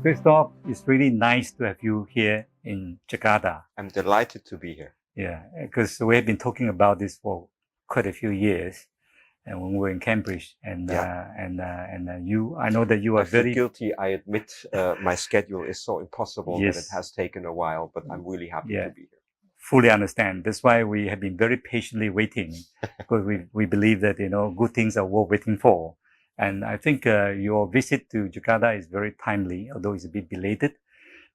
Christoph, it's really nice to have you here in Jakarta. I'm delighted to be here. Yeah, because we have been talking about this for quite a few years, and when we were in Cambridge, and you, I know that you are I feel very guilty. I admit my schedule is so impossible that it Yes. has taken a while, but I'm really happy Yeah. to be here. fully understand. That's why we have been very patiently waiting, because we believe that good things are worth waiting for. And I think your visit to Jakarta is very timely, although it's a bit belated,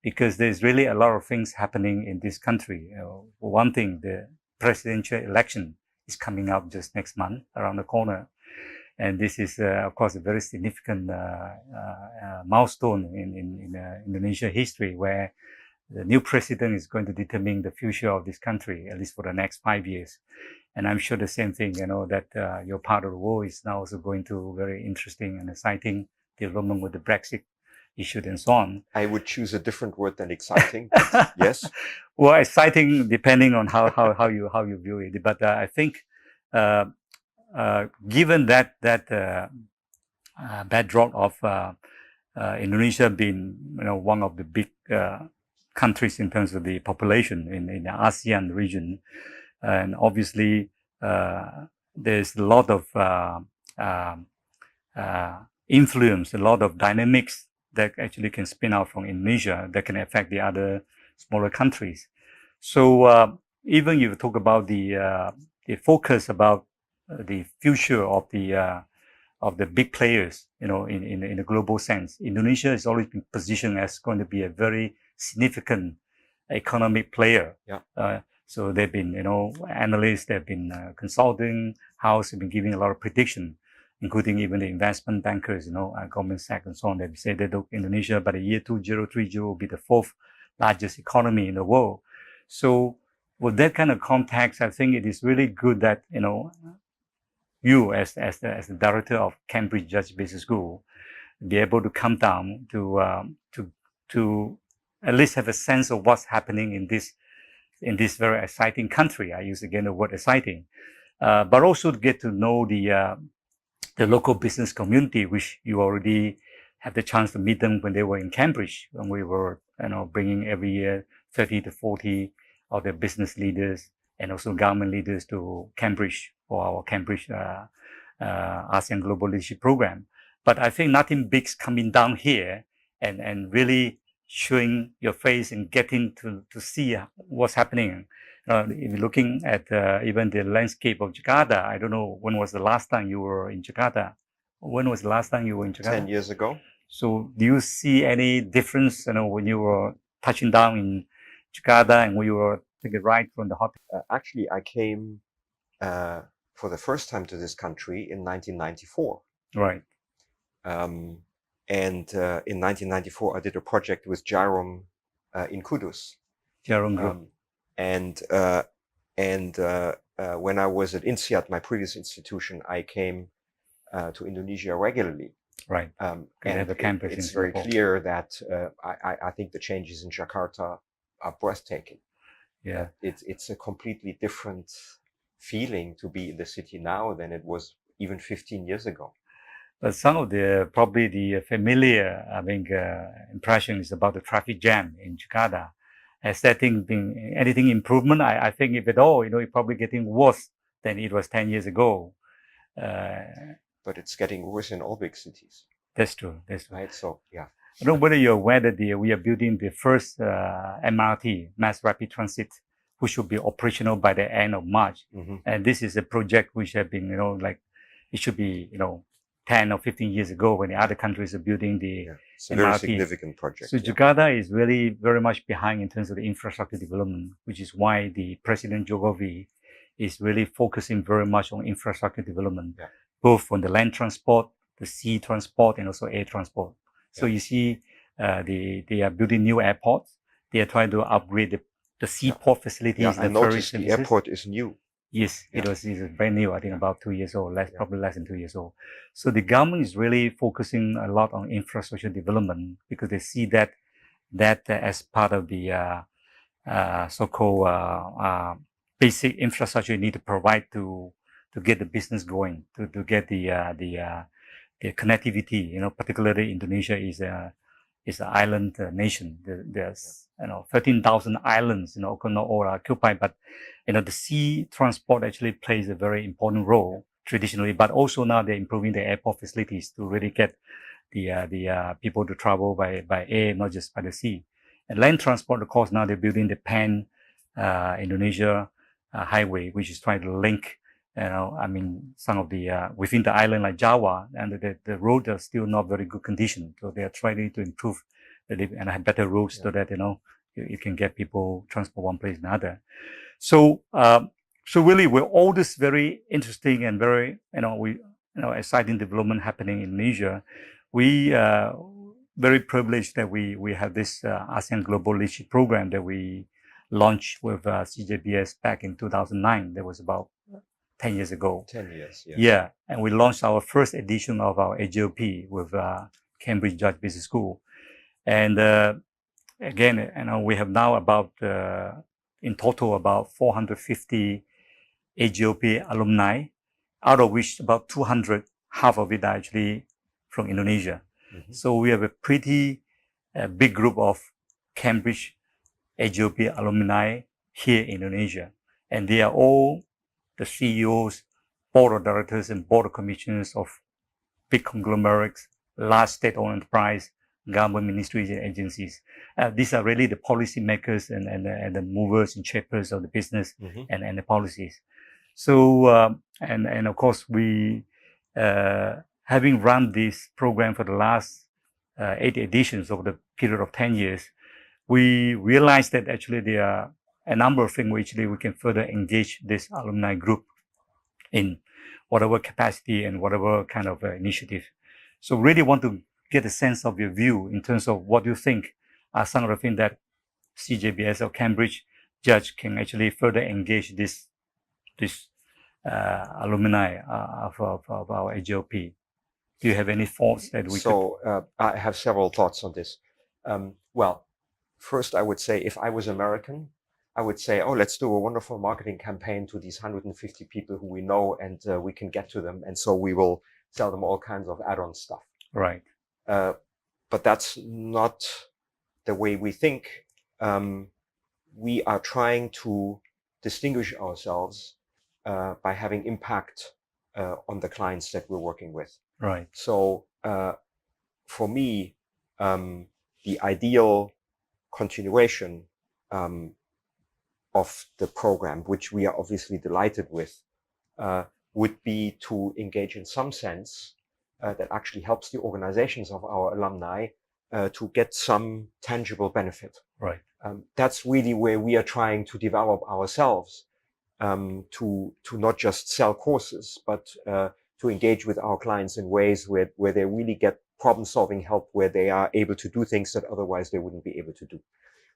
because there's really a lot of things happening in this country. For one thing, the presidential election is coming up just next month, around the corner. And this is, of course, a very significant milestone in Indonesia history, where the new president is going to determine the future of this country, at least for the next 5 years. And I'm sure the same thing, that your part of the world is now also going through very interesting and exciting development with the Brexit issue and so on. I would choose a different word than exciting, but yes. Well, exciting depending on how you view it. But I think given that backdrop of Indonesia being one of the big countries in terms of the population in the ASEAN region, and obviously there's a lot of influence, a lot of dynamics that actually can spin out from Indonesia that can affect the other smaller countries. So even if you talk about the focus about the future of the big players, in a global sense, Indonesia has always been positioned as going to be a very significant economic player. Yeah. So they've been, analysts, they've been consulting house, have been giving a lot of prediction, including even the investment bankers, Goldman Sachs and so on. They say that Indonesia by the year 2030 will be the fourth largest economy in the world. So with that kind of context, I think it is really good that, you as the director of Cambridge Judge Business School, be able to come down to at least have a sense of what's happening in this very exciting country. I use again the word exciting, but also to get to know the local business community, which you already had the chance to meet them when they were in Cambridge, when we were, bringing every year 30 to 40 of the business leaders and also government leaders to Cambridge for our Cambridge ASEAN Global Leadership Programme. But I think nothing big's coming down here and really showing your face and getting to see what's happening. If you're looking at even the landscape of Jakarta, I don't know, when was the last time you were in Jakarta? When was the last time you were in Jakarta? 10 years ago. So do you see any difference, when you were touching down in Jakarta and when you were taking a ride from the hotel? Actually, I came for the first time to this country in 1994. Right. And in 1994, I did a project with Jarom in Kudus. Jarom Group. When I was at INSEAD, my previous institution, I came to Indonesia regularly. Right. And have a campus it's in very Singapore. clear that I think the changes in Jakarta are breathtaking. Yeah. It's a completely different feeling to be in the city now than it was even 15 years ago. But some of probably the familiar, impressions about the traffic jam in Jakarta. Has that thing been anything improvement? I think if at all, it's probably getting worse than it was 10 years ago. But it's getting worse in all big cities. That's true. That's right. Right. So yeah. I don't know whether you're aware that we are building the first MRT, mass rapid transit, which will be operational by the end of March. Mm-hmm. And this is a project which have been, it should be, 10 or 15 years ago when the other countries are building the It's a very MRT. significant project. So Jakarta is really very much behind in terms of the infrastructure development, which is why the President Jokowi is really focusing very much on infrastructure development, both on the land transport, the sea transport, and also air transport. So you see, they are building new airports. They are trying to upgrade the seaport facilities. I noticed the airport is new. Yes, it's brand new. I think about 2 years old, probably less than 2 years old. So the government is really focusing a lot on infrastructure development because they see that as part of the so-called basic infrastructure you need to provide to get the business going, to get the connectivity. Particularly Indonesia is is an island nation. There's 13,000 islands, not all are occupied, but the sea transport actually plays a very important role traditionally. But also now they're improving the airport facilities to really get the people to travel by air, not just by the sea. And land transport, of course, now they're building the Pan Indonesia highway, which is trying to link, some of the within the island like Java, and the roads are still not very good condition. So they are trying to improve and have better roads so that you can get people transport one place to another. So really, with all this very interesting and very exciting development happening in Indonesia, we very privileged that we have this ASEAN Global Leadership Programme that we launched with CJBS back in 2009. That was about 10 years ago. 10 years, yes. Yeah, and we launched our first edition of our AGLP with Cambridge Judge Business School. And again, we have now about, in total, about 450 AGLP alumni, out of which about 200, half of it are actually from Indonesia. Mm-hmm. So we have a pretty big group of Cambridge AGLP alumni here in Indonesia. And they are all the CEOs, board of directors, and board of commissioners of big conglomerates, large state-owned enterprise, government ministries and agencies. These are really the policy makers and the movers and shapers of the business mm-hmm. and the policies. So, and of course, we, having run this program for the last 8 editions over the period of 10 years, we realized that actually there are a number of things which we can further engage this alumni group in whatever capacity and whatever kind of initiative. So really want to get a sense of your view in terms of what you think are some of the things that CJBS or Cambridge Judge can actually further engage this alumni of our AGLP. Do you have any thoughts that we I have several thoughts on this. Well, first I would say if I was American, I would say, oh, let's do a wonderful marketing campaign to these 150 people who we know and we can get to them. And so we will sell them all kinds of add-on stuff. Right. But that's not the way we think. We are trying to distinguish ourselves by having impact on the clients that we're working with. Right. So for me, the ideal continuation of the program, which we are obviously delighted with, would be to engage in some sense that actually helps the organizations of our alumni to get some tangible benefit. Right. That's really where we are trying to develop ourselves, to not just sell courses, but to engage with our clients in ways where they really get problem-solving help, where they are able to do things that otherwise they wouldn't be able to do.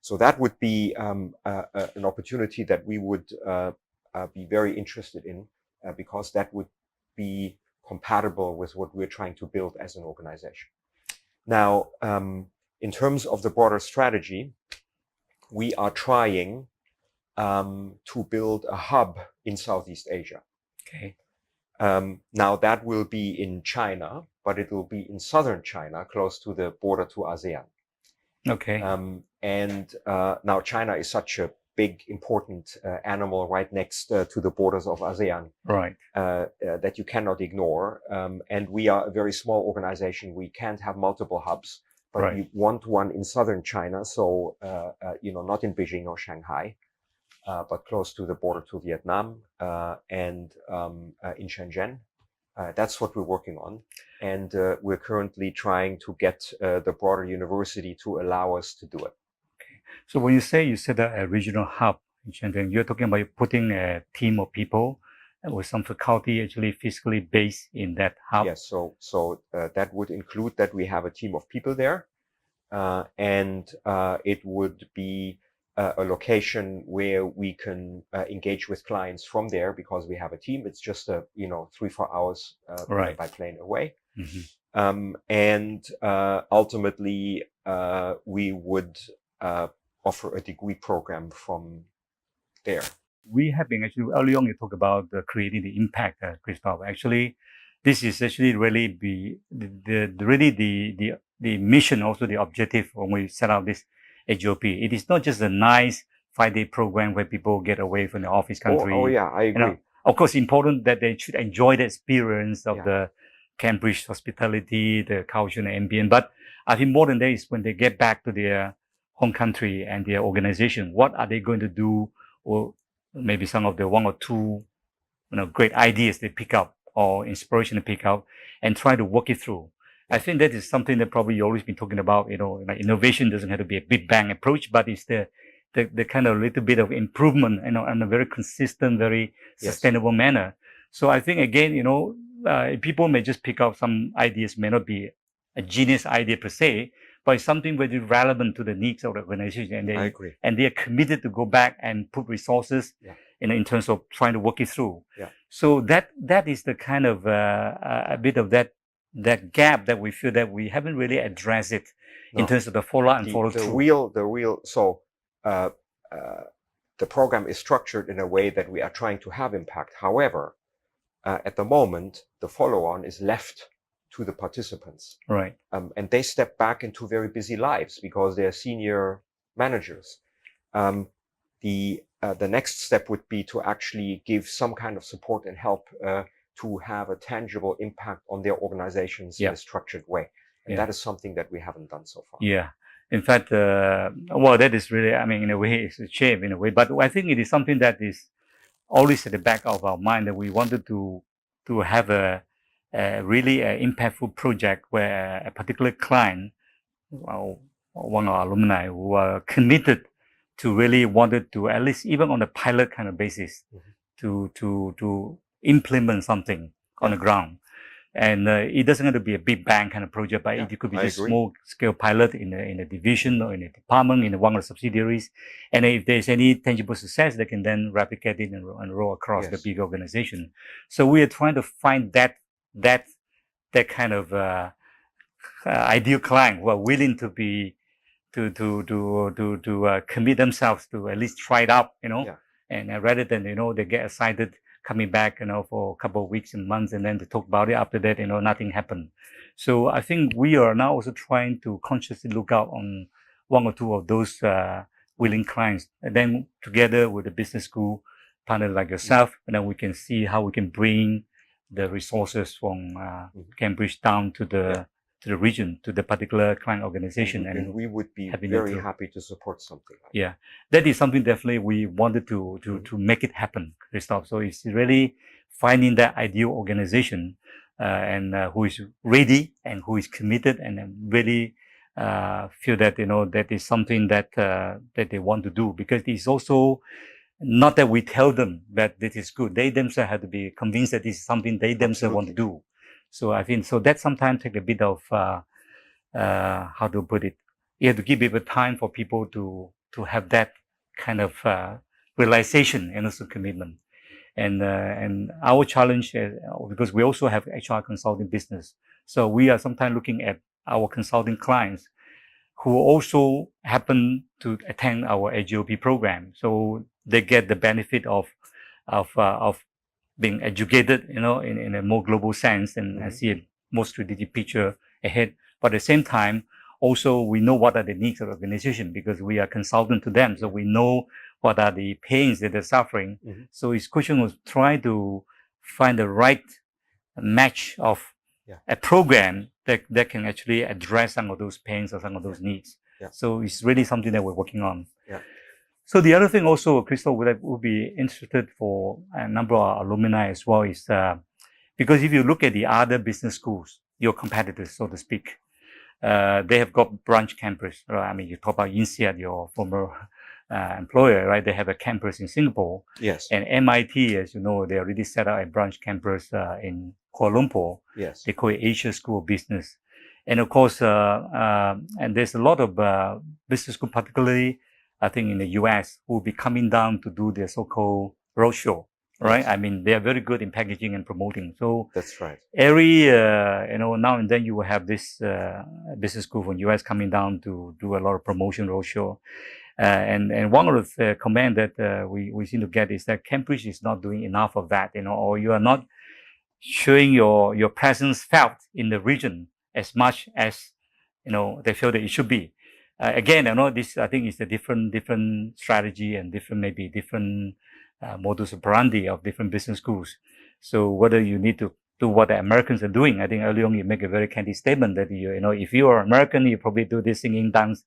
So that would be an opportunity that we would be very interested in, because that would be compatible with what we're trying to build as an organization. Now, in terms of the broader strategy, we are trying to build a hub in Southeast Asia. Okay. Now that will be in China, but it will be in southern China, close to the border to ASEAN. Okay. And now China is such a big, important animal right next to the borders of ASEAN. Right. That you cannot ignore. And we are a very small organization. We can't have multiple hubs, but right. we want one in southern China. So, not in Beijing or Shanghai, but close to the border to Vietnam, and in Shenzhen. That's what we're working on. And we're currently trying to get the broader university to allow us to do it. Okay. So when you set up a regional hub in Shenzhen, you're talking about putting a team of people with some faculty actually physically based in that hub? Yes, so that would include that we have a team of people there, and it would be a location where we can engage with clients from there, because we have a team. It's just 3-4 hours right. by plane away. Mm-hmm. And ultimately we would offer a degree program from there. We have been actually, early on you talked about creating the impact, Christoph. Actually, this is actually really the mission, also the objective when we set out this AGLP. It is not just a nice 5-day program where people get away from the office country. Oh yeah, I agree. Of course, important that they should enjoy the experience of Yeah. the Cambridge hospitality, the culture and ambient. But I think more than that is when they get back to their home country and their organization, what are they going to do? Or maybe some of the one or two, great ideas they pick up or inspiration they pick up and try to work it through. I think that is something that probably you've always been talking about, like innovation doesn't have to be a big bang approach, but it's the kind of little bit of improvement, in a very consistent, very sustainable manner. So I think again, people may just pick up some ideas, may not be a genius idea per se, but it's something very relevant to the needs of the organization. I agree. And they are committed to go back and put resources in terms of trying to work it through. Yeah. So that is the kind of a bit of that gap that we feel that we haven't really addressed it in terms of the follow-up and follow-through. The program is structured in a way that we are trying to have impact. However, at the moment, the follow-on is left to the participants. Right. And they step back into very busy lives because they're senior managers. The next step would be to actually give some kind of support and help to have a tangible impact on their organizations in a structured way. And that is something that we haven't done so far. Yeah. In fact, that is really, in a way, it's a shame in a way, but I think it is something that is always at the back of our mind, that we wanted to have a really impactful project where a particular client, one of our alumni who are committed to really wanted to, at least even on a pilot kind of basis, to implement something on the ground. And it doesn't have to be a big bang kind of project, but it could be just small scale pilot in a division or in a department, in one of the subsidiaries. And if there's any tangible success, they can then replicate it and roll across the big organization. So we are trying to find that kind of ideal client who are willing to be to commit themselves to at least try it out, and rather than they get excited coming back, for a couple of weeks and months, and then to talk about it. After that, nothing happened. So I think we are now also trying to consciously look out on one or two of those willing clients, and then together with the business school partners like yourself, and then we can see how we can bring the resources from Cambridge down to the region, to the particular client organization. And we would be very happy to support something like that. Yeah, that is something definitely we wanted to make it happen, Christoph. So it's really finding that ideal organization and who is ready and who is committed and really feel that that is something that they want to do, because it's also not that we tell them that this is good. They themselves have to be convinced that this is something they themselves want to do. So I think that sometimes take a bit of how to put it. You have to give people time for people to have that kind of realization and also commitment. And our challenge, because we also have HR consulting business, so we are sometimes looking at our consulting clients who also happen to attend our AGLP program, so they get the benefit of being educated, in a more global sense, and see a more strategic picture ahead. But at the same time, also we know what are the needs of the organization, because we are consultant to them, so we know what are the pains that they're suffering. So it's question was try to find the right match of a program that can actually address some of those pains or some of those needs. So it's really something that we're working on. So the other thing also, Christoph, would be interested for a number of our alumni as well is, because if you look at the other business schools, your competitors, so to speak, they have got branch campus, right? You talk about INSEAD, your former employer, right? They have a campus in Singapore. Yes. And MIT, as you know, they already set up a branch campus in Kuala Lumpur. Yes. They call it Asia School of Business. And of course, and there's a lot of business school, particularly I think in the US, who will be coming down to do their so-called roadshow, right? Yes. They are very good in packaging and promoting. So that's right. Every, now and then you will have this business school from US coming down to do a lot of promotion roadshow. And one of the comment that we seem to get is that Cambridge is not doing enough of that, or you are not showing your presence felt in the region as much as they feel that it should be. Again, this, I think, is a different strategy and different modus operandi of different business schools. So whether you need to do what the Americans are doing, I think early on you make a very candid statement that if you are American, you probably do this singing, dance,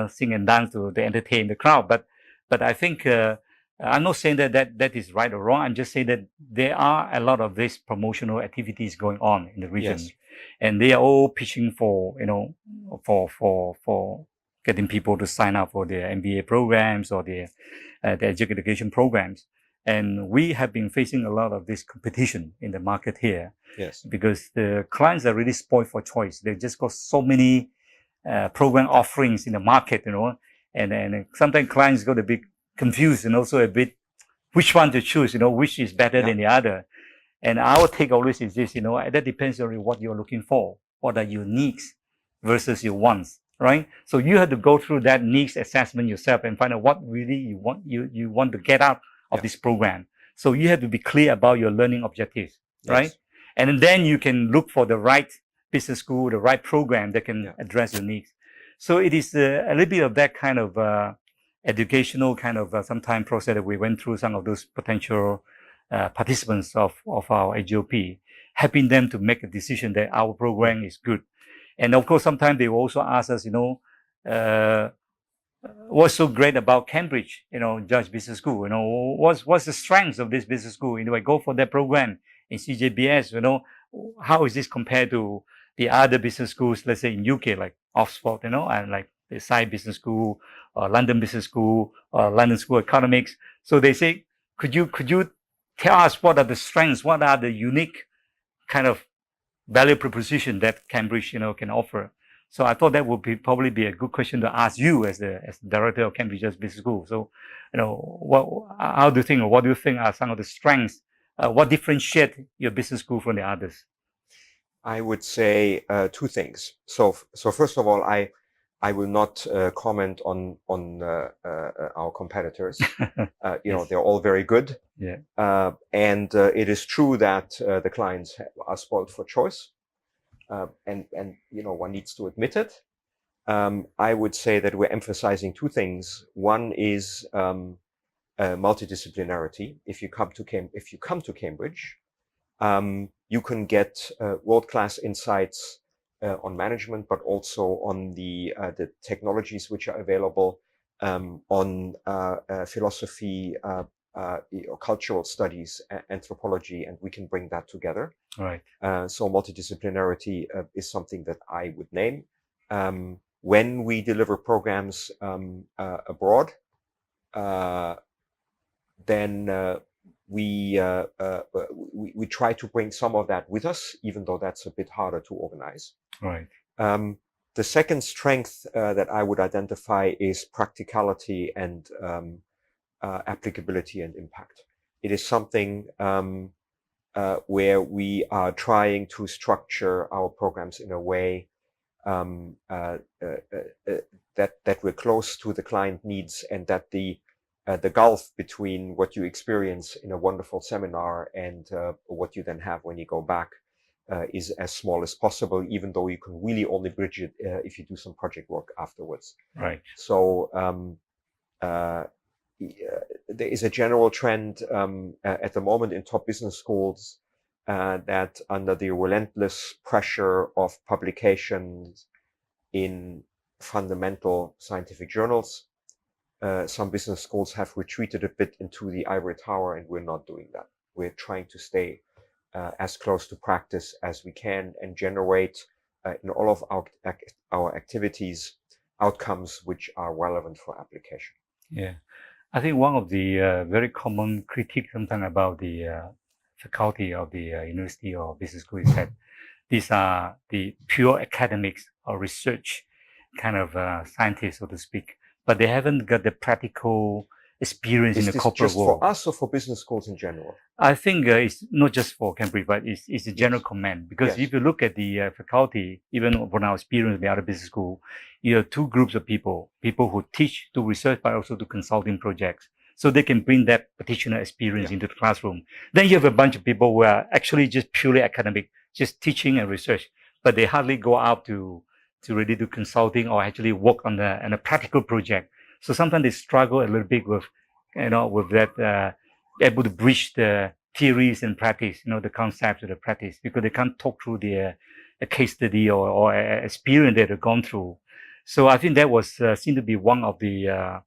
sing and dance to entertain the crowd. But I think I'm not saying that is right or wrong. I'm just saying that there are a lot of these promotional activities going on in the region, Yes. and they are all pitching for for getting people to sign up for their MBA programs or their education programs. And we have been facing a lot of this competition in the market here. Yes. Because the clients are really spoiled for choice. They just got so many program offerings in the market, and sometimes clients got a bit confused and also a bit which one to choose, which is better than the other. And our take always is this, that depends on what you're looking for. What are your needs versus your wants, right? So you have to go through that needs assessment yourself and find out what really you want to get out of this program. So you have to be clear about your learning objectives, right? And then you can look for the right business school, the right program that can address your needs. So it is a little bit of that kind of educational kind of sometime process that we went through some of those potential participants of our AGLP, helping them to make a decision that our program is good. And of course, sometimes they will also ask us, what's so great about Cambridge, Judge Business School? What's the strengths of this business school? I go for that program in CJBS, how is this compared to the other business schools, let's say in UK, like Oxford, and like the SAI Business School, London Business School, London School of Economics. So they say, could you tell us what are the strengths, what are the unique kind of value proposition that Cambridge, can offer? So I thought that would probably be a good question to ask you as the director of Cambridge Business School. So, how do you think, or what do you think are some of the strengths? What differentiate your business school from the others? I would say two things. So first of all, I will not comment on our competitors. They're all very good. Yeah. And it is true that the clients are spoiled for choice. And one needs to admit it. I would say that we're emphasizing two things. One is multidisciplinarity. If you come to Cambridge, you can get world-class insights on management, but also on the technologies which are available, on philosophy, cultural studies, anthropology, and we can bring that together. Right. So multidisciplinarity is something that I would name. When we deliver programs abroad, then we try to bring some of that with us, even though that's a bit harder to organize. Right. The second strength that I would identify is practicality and applicability and impact. It is something where we are trying to structure our programs in a way that we're close to the client needs, and that the gulf between what you experience in a wonderful seminar and what you then have when you go back is as small as possible, even though you can really only bridge it if you do some project work afterwards. Right. So there is a general trend at the moment in top business schools that under the relentless pressure of publications in fundamental scientific journals, some business schools have retreated a bit into the ivory tower, and we're not doing that. We're trying to stay as close to practice as we can and generate in all of our activities outcomes which are relevant for application. Yeah. I think one of the very common critique sometimes about the faculty of the university or business school is that these are the pure academics or research kind of scientists, so to speak, but they haven't got the practical experience in the corporate world. For us or for business schools in general? I think it's not just for Cambridge, but it's a general comment. Because if you look at the faculty, even from our experience in the other business school, you have two groups of people who teach, do research, but also do consulting projects. So they can bring that practitioner experience into the classroom. Then you have a bunch of people who are actually just purely academic, just teaching and research, but they hardly go out to to really do consulting or actually work on a practical project. So sometimes they struggle a little bit with, with that, able to bridge the theories and practice, the concepts of the practice, because they can't talk through a case study or experience that they've gone through. So I think that was seemed to be one of the,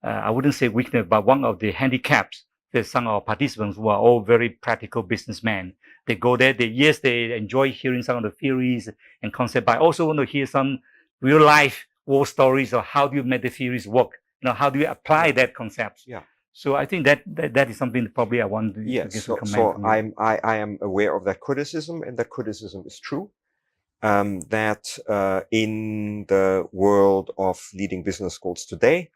I wouldn't say weakness, but one of the handicaps that some of our participants who are all very practical businessmen. They go there, they enjoy hearing some of the theories and concepts, but I also want to hear some real life war stories of how do you make the theories work? How do you apply that concept? Yeah. So I think that is something that probably I want to get some comment so from you. I am aware of that criticism, and that criticism is true. That in the world of leading business schools today,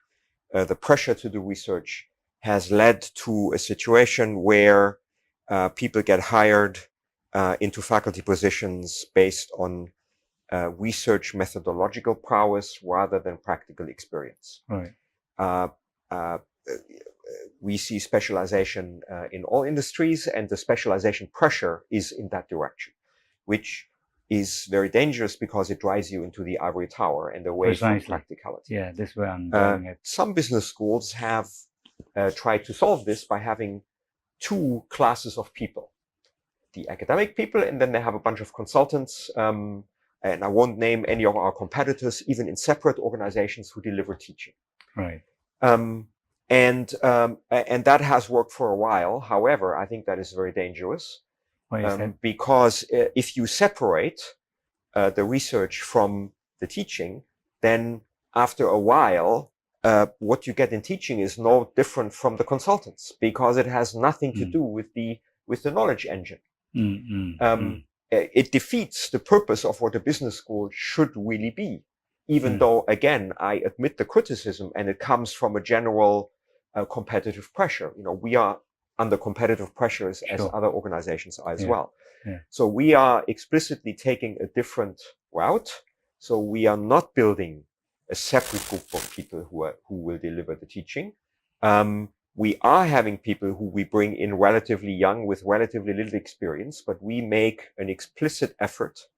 the pressure to do research has led to a situation where people get hired into faculty positions based on research methodological prowess rather than practical experience. Right. We see specialization in all industries, and the specialization pressure is in that direction, which is very dangerous because it drives you into the ivory tower and away from practicality. Yeah, that's where I'm going at. Some business schools have tried to solve this by having two classes of people: the academic people, and then they have a bunch of consultants. And I won't name any of our competitors, even in separate organizations, who deliver teaching. Right. And that has worked for a while. However, I think that is very dangerous. Because if you separate the research from the teaching, then after a while, what you get in teaching is no different from the consultants, because it has nothing to do with the knowledge engine. It defeats the purpose of what a business school should really be, even though, again, I admit the criticism, and it comes from a general competitive pressure. We are under competitive pressures as other organizations are as well. Yeah. So we are explicitly taking a different route. So we are not building a separate group of people who will deliver the teaching. We are having people who we bring in relatively young with relatively little experience, but we make an explicit effort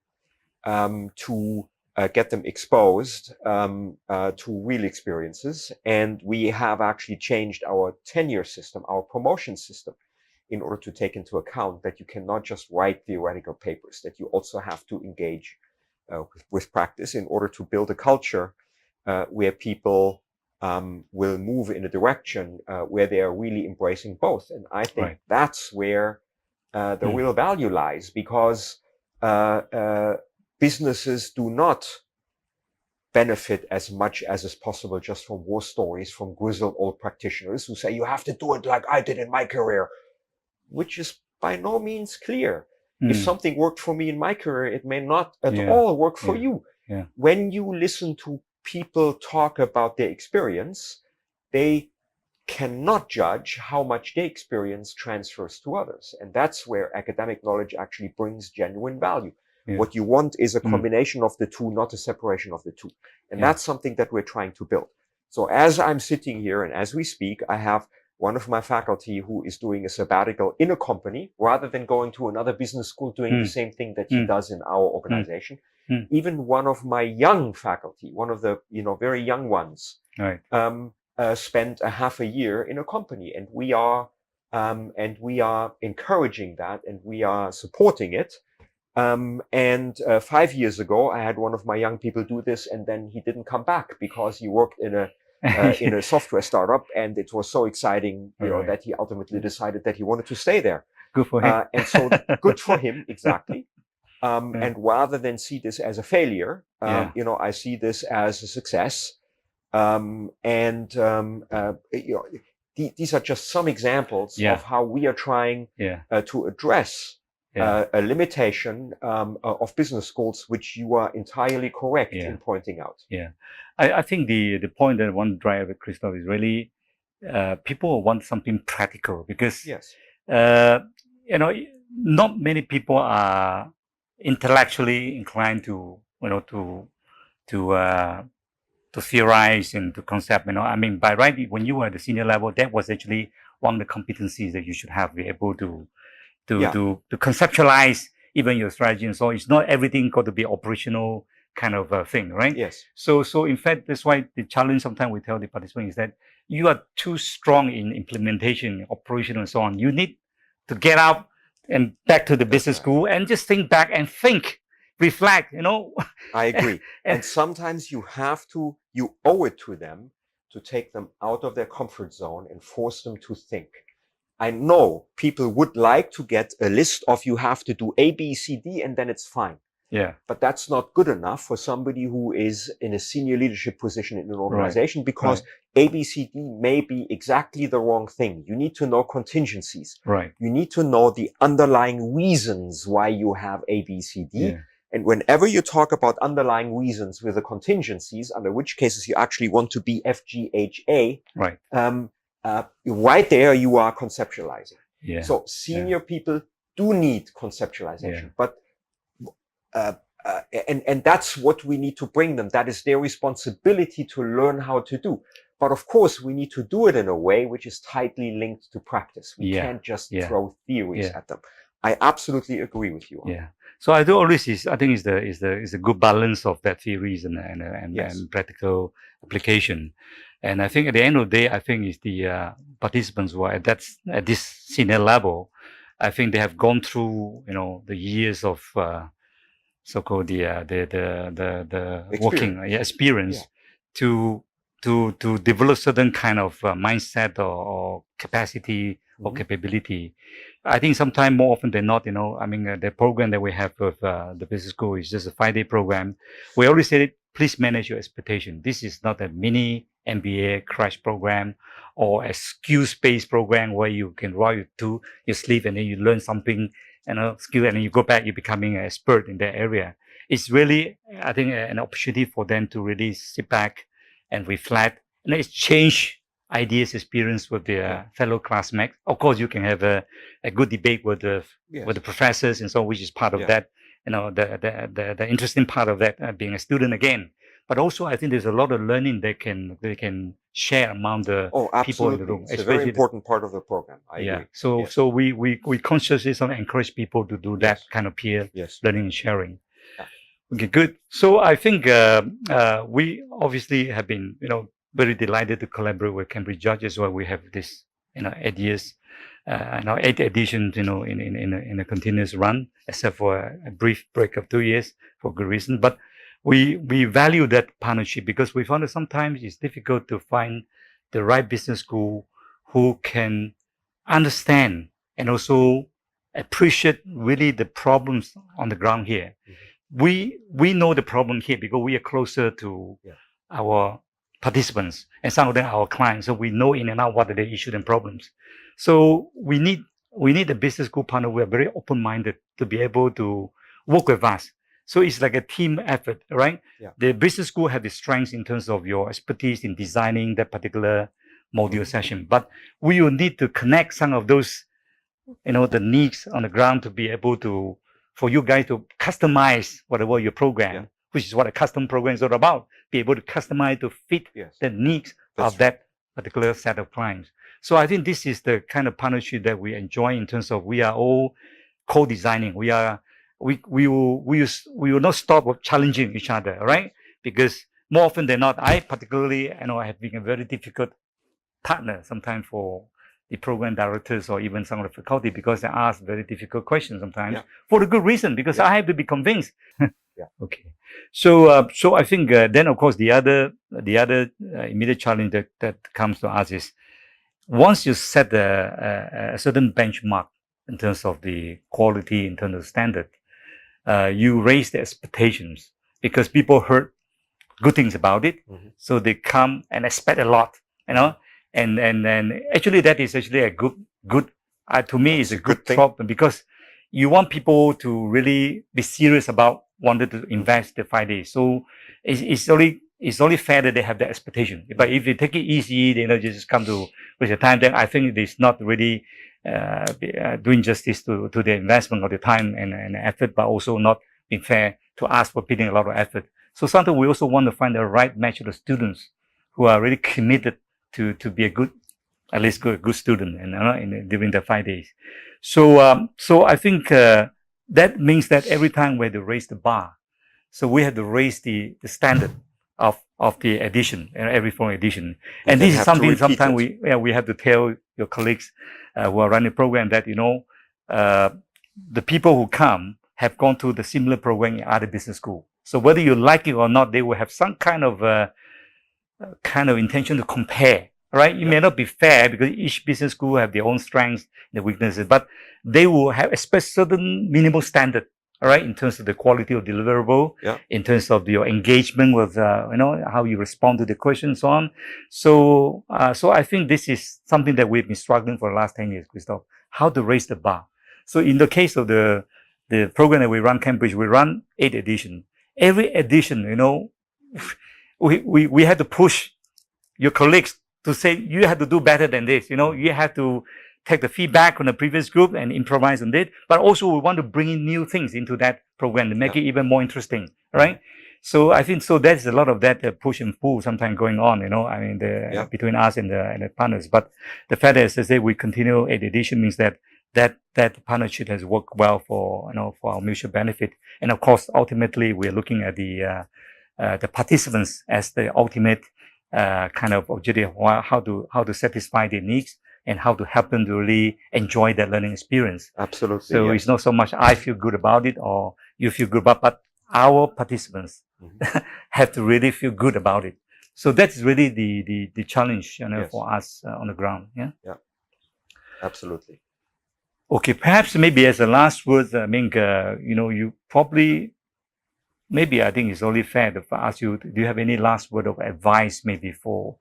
to get them exposed to real experiences. And we have actually changed our tenure system, our promotion system, in order to take into account that you cannot just write theoretical papers, that you also have to engage with practice in order to build a culture where people will move in a direction where they are really embracing both. And I think that's where the real value lies, because businesses do not benefit as much as is possible just from war stories from grizzled old practitioners who say, you have to do it like I did in my career, which is by no means clear. If something worked for me in my career, it may not at all work for you. Yeah. When you listen to people talk about their experience, they cannot judge how much their experience transfers to others. And that's where academic knowledge actually brings genuine value. Yeah. What you want is a combination of the two, not a separation of the two. And that's something that we're trying to build. So as I'm sitting here and as we speak, I have one of my faculty who is doing a sabbatical in a company rather than going to another business school doing the same thing that he does in our organization. Even one of my young faculty, one of the, very young ones, spent a half a year in a company, and we are encouraging that, and we are supporting it. 5 years ago, I had one of my young people do this, and then he didn't come back because he worked in a software startup, and it was so exciting, that he ultimately decided that he wanted to stay there. Good for him. And so good for him, exactly. And rather than see this as a failure, I see this as a success. These are just some examples of how we are trying to address a limitation of business schools, which you are entirely correct in pointing out. Yeah, I think the point that I want to drive at, Christoph, is really people want something practical, because not many people are intellectually inclined to theorize and to concept. I mean, by right, when you were at the senior level, that was actually one of the competencies that you should have, be able to conceptualize even your strategy. And so it's not everything got to be operational kind of thing, right? Yes. So in fact, that's why the challenge sometimes we tell the participants is that you are too strong in implementation, operation, and so on. You need to get out and back to the business school and just think back and think, reflect, I agree. And sometimes you owe it to them to take them out of their comfort zone and force them to think. I know people would like to get a list of you have to do A, B, C, D, and then it's fine. Yeah. But that's not good enough for somebody who is in a senior leadership position in an organization, because A, B, C, D may be exactly the wrong thing. You need to know contingencies. Right. You need to know the underlying reasons why you have A, B, C, D. Yeah. And whenever you talk about underlying reasons with the contingencies, under which cases you actually want to be F, G, H, A, right. Right there you are conceptualizing. Yeah. So senior people do need conceptualization, but and that's what we need to bring them. That is their responsibility to learn how to do. But of course, we need to do it in a way which is tightly linked to practice. We can't just throw theories at them. I absolutely agree with you. Yeah. So I do always I think is a good balance of that theories and practical application. And I think at the end of the day, I think it's the participants who are at this senior level. I think they have gone through, the years of so-called the working experience to develop certain kind of mindset or capacity or capability. I think sometimes more often than not, the program that we have with the business school is just a 5-day program. We always say, please manage your expectation. This is not a mini MBA crash program or a skills-based program where you can roll to your sleeve and then you learn something, skill, and then you go back, you're becoming an expert in that area. It's really, I think, an opportunity for them to really sit back and reflect and exchange ideas, experience with their fellow classmates. Of course, you can have a good debate with the professors and so, which is part of that, the interesting part of that, being a student again. But also, I think there's a lot of learning they can share among the people in the room. It's a very important part of the program. I agree. So we consciously encourage people to do that kind of peer learning and sharing. Okay, good. So I think we obviously have been, very delighted to collaborate with Cambridge Judge as well. We have this, 8 years, 8 editions, in a continuous run, except for a brief break of 2 years for good reason. But we value that partnership because we found that sometimes it's difficult to find the right business school who can understand and also appreciate really the problems on the ground here. We know the problem here because we are closer to our participants and some of them are our clients. So we know in and out what are the issues and problems. So we need a business school partner who are very open-minded to be able to work with us. So it's like a team effort, right? The business school have the strengths in terms of your expertise in designing that particular module session. But we will need to connect some of those, the needs on the ground to be able to, for you guys to customize whatever your program, which is what a custom program is all about, be able to customize to fit the needs of that particular set of clients. So I think this is the kind of partnership that we enjoy in terms of we are all co-designing. We will not stop challenging each other, right? Because more often than not, I particularly, I have been a very difficult partner sometimes for the program directors or even some of the faculty because they ask very difficult questions sometimes for the good reason, because I have to be convinced. Okay. So I think then of course the other immediate challenge that comes to us is once you set a certain benchmark in terms of the quality, in terms of standard, you raise the expectations because people heard good things about it, so they come and expect a lot, and actually that is actually a good to me is a good problem because you want people to really be serious about wanting to invest the 5 days. So it's only fair that they have that expectation. But if you take it easy, just come to waste your time, then I think it's not really doing justice to the investment of the time and effort, but also not being fair to ask for putting a lot of effort. So sometimes we also want to find the right match of the students who are really committed to be a good student and during the 5 days. So I think that means that every time we have to raise the bar. So we have to raise the standard of the edition, every foreign edition. And this is something sometimes we have to tell your colleagues who are running the program that, the people who come have gone through the similar program in other business schools. So whether you like it or not, they will have some kind of intention to compare, right? It may not be fair because each business school have their own strengths and weaknesses, but they will have a certain minimal standard, all right, in terms of the quality of deliverable, in terms of your engagement with, how you respond to the questions and so on. So I think this is something that we've been struggling for the last 10 years, Christoph, how to raise the bar. So in the case of the program that we run, Cambridge, we run 8 editions. Every edition, we had to push your colleagues to say, you have to do better than this. You have to take the feedback from the previous group and improvise on it. But also we want to bring in new things into that program to make it even more interesting, right? So I think, there's a lot of that push and pull sometimes going on, between us and the partners. But the fact is, as I say, we continue 8th edition means that partnership has worked well for our mutual benefit. And of course, ultimately, we're looking at the participants as the ultimate kind of objective, how to satisfy their needs and how to help them to really enjoy that learning experience. Absolutely. So it's not so much I feel good about it or you feel good about it, but our participants have to really feel good about it. So that's really the challenge, for us on the ground. Yeah. Absolutely. Okay, perhaps maybe as a last word, Ming, you probably, maybe I think it's only fair to ask you, do you have any last word of advice maybe for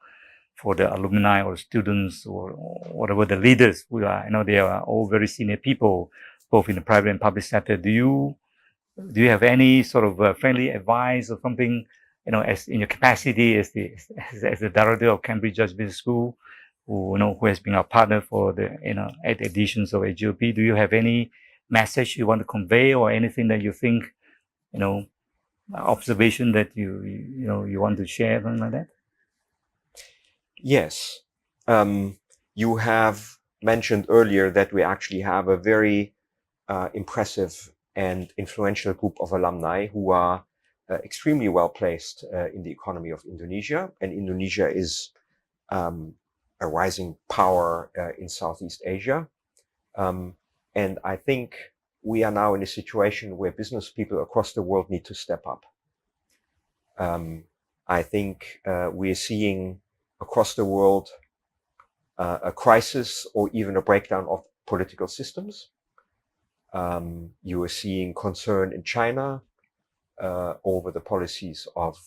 the alumni or students or whatever the leaders who are, they are all very senior people, both in the private and public sector. Do you have any sort of friendly advice or something, as in your capacity as the director of Cambridge Judge Business School, who has been our partner for the 8 editions of AGLP? Do you have any message you want to convey or anything that you think, observation that you want to share, something like that? Yes. You have mentioned earlier that we actually have a very impressive and influential group of alumni who are extremely well placed in the economy of Indonesia. And Indonesia is a rising power in Southeast Asia. And I think we are now in a situation where business people across the world need to step up. I think we are seeing across the world a crisis or even a breakdown of political systems. You are seeing concern in China over the policies of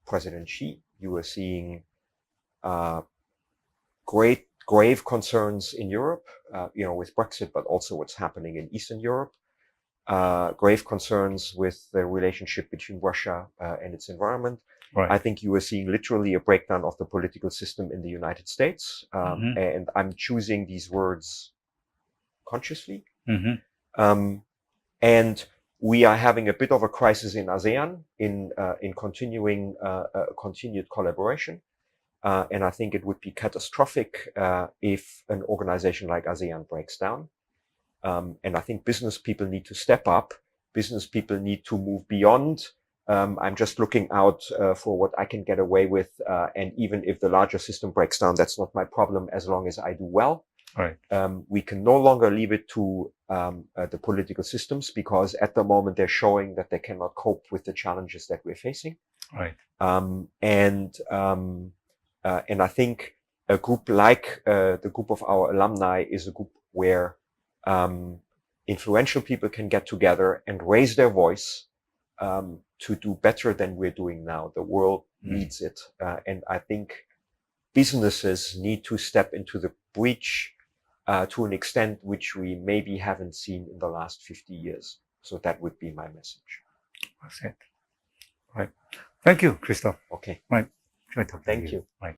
President Xi. You are seeing grave concerns in Europe, with Brexit, but also what's happening in Eastern Europe. Grave concerns with the relationship between Russia and its environment. Right. I think you are seeing literally a breakdown of the political system in the United States. And I'm choosing these words consciously. And we are having a bit of a crisis in ASEAN in continued collaboration. And I think it would be catastrophic if an organization like ASEAN breaks down. And I think business people need to step up. Business people need to move beyond. I'm just looking out for what I can get away with. And even if the larger system breaks down, that's not my problem as long as I do well. Right. We can no longer leave it to the political systems because at the moment they're showing that they cannot cope with the challenges that we're facing. Right. And I think a group like the group of our alumni is a group where influential people can get together and raise their voice to do better than we're doing now. The world needs it. And I think businesses need to step into the breach to an extent which we maybe haven't seen in the last 50 years. So that would be my message. That's it. Right. Thank you, Christoph. Okay. Right. Thank you. Right.